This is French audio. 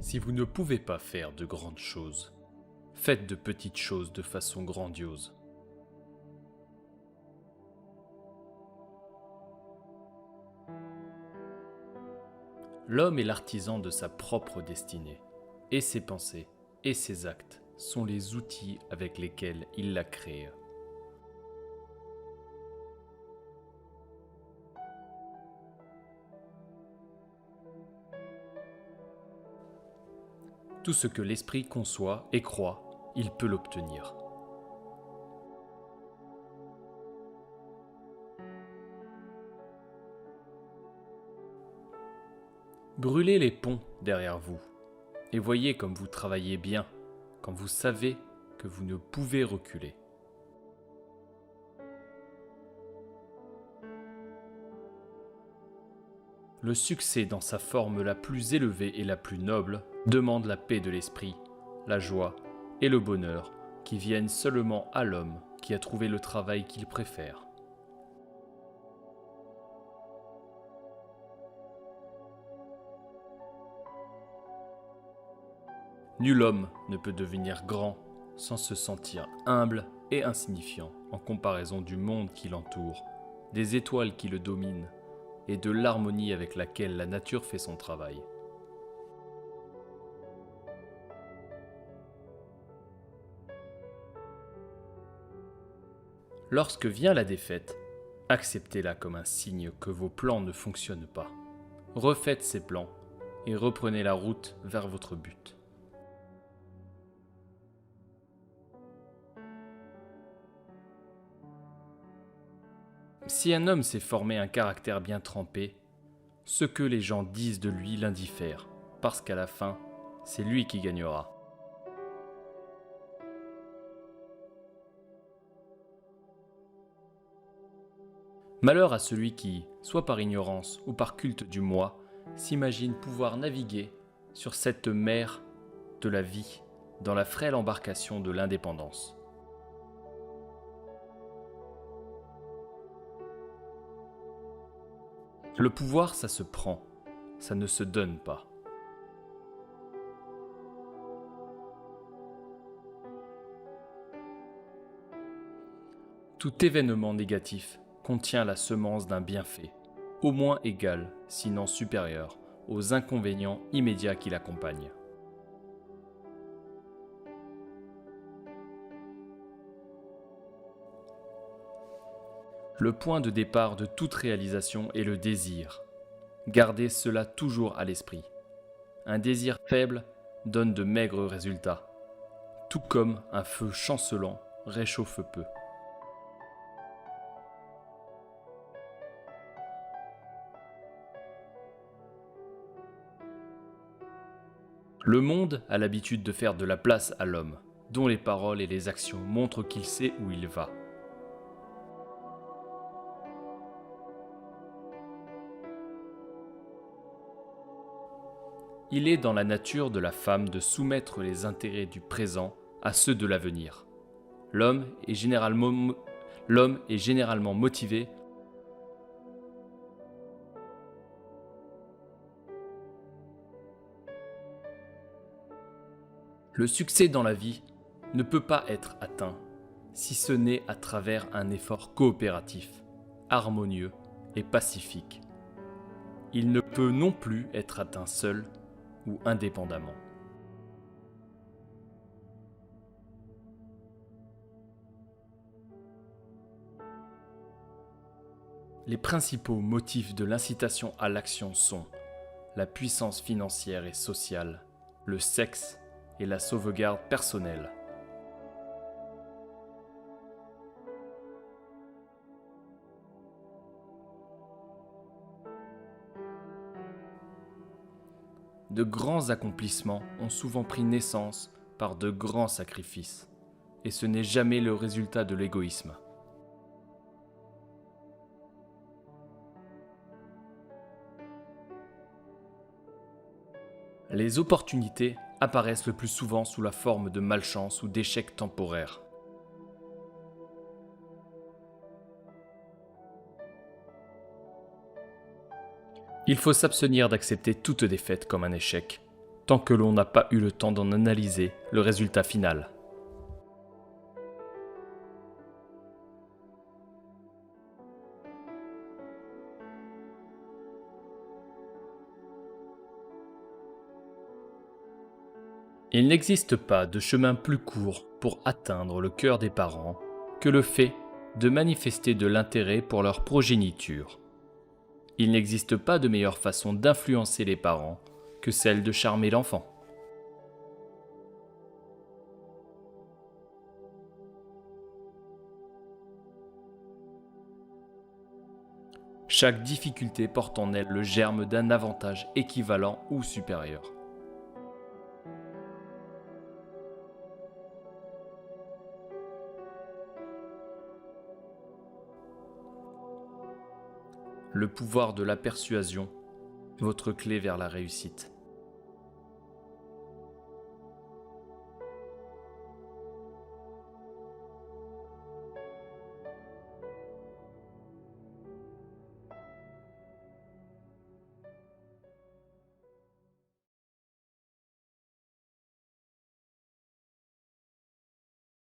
Si vous ne pouvez pas faire de grandes choses, faites de petites choses de façon grandiose. L'homme est l'artisan de sa propre destinée, et ses pensées et ses actes sont les outils avec lesquels il la crée. Tout ce que l'esprit conçoit et croit, il peut l'obtenir. Brûlez les ponts derrière vous et voyez comme vous travaillez bien quand vous savez que vous ne pouvez reculer. Le succès dans sa forme la plus élevée et la plus noble demande la paix de l'esprit, la joie et le bonheur qui viennent seulement à l'homme qui a trouvé le travail qu'il préfère. Nul homme ne peut devenir grand sans se sentir humble et insignifiant en comparaison du monde qui l'entoure, des étoiles qui le dominent et de l'harmonie avec laquelle la nature fait son travail. Lorsque vient la défaite, acceptez-la comme un signe que vos plans ne fonctionnent pas. Refaites ces plans et reprenez la route vers votre but. Si un homme s'est formé un caractère bien trempé, ce que les gens disent de lui l'indiffère, parce qu'à la fin, c'est lui qui gagnera. Malheur à celui qui, soit par ignorance ou par culte du moi, s'imagine pouvoir naviguer sur cette mer de la vie dans la frêle embarcation de l'indépendance. Le pouvoir, ça se prend, ça ne se donne pas. Tout événement négatif contient la semence d'un bienfait, au moins égal, sinon supérieur, aux inconvénients immédiats qui l'accompagnent. Le point de départ de toute réalisation est le désir. Gardez cela toujours à l'esprit. Un désir faible donne de maigres résultats, tout comme un feu chancelant réchauffe peu. Le monde a l'habitude de faire de la place à l'homme, dont les paroles et les actions montrent qu'il sait où il va. Il est dans la nature de la femme de soumettre les intérêts du présent à ceux de l'avenir. L'homme est généralement motivé. Le succès dans la vie ne peut pas être atteint si ce n'est à travers un effort coopératif, harmonieux et pacifique. Il ne peut non plus être atteint seul ou indépendamment. Les principaux motifs de l'incitation à l'action sont la puissance financière et sociale, le sexe et la sauvegarde personnelle. De grands accomplissements ont souvent pris naissance par de grands sacrifices, et ce n'est jamais le résultat de l'égoïsme. Les opportunités apparaissent le plus souvent sous la forme de malchance ou d'échecs temporaires. Il faut s'abstenir d'accepter toute défaite comme un échec. tant que l'on n'a pas eu le temps d'en analyser le résultat final. Il n'existe pas de chemin plus court pour atteindre le cœur des parents que le fait de manifester de l'intérêt pour leur progéniture. Il n'existe pas de meilleure façon d'influencer les parents que celle de charmer l'enfant. Chaque difficulté porte en elle le germe d'un avantage équivalent ou supérieur. Le pouvoir de la persuasion, votre clé vers la réussite.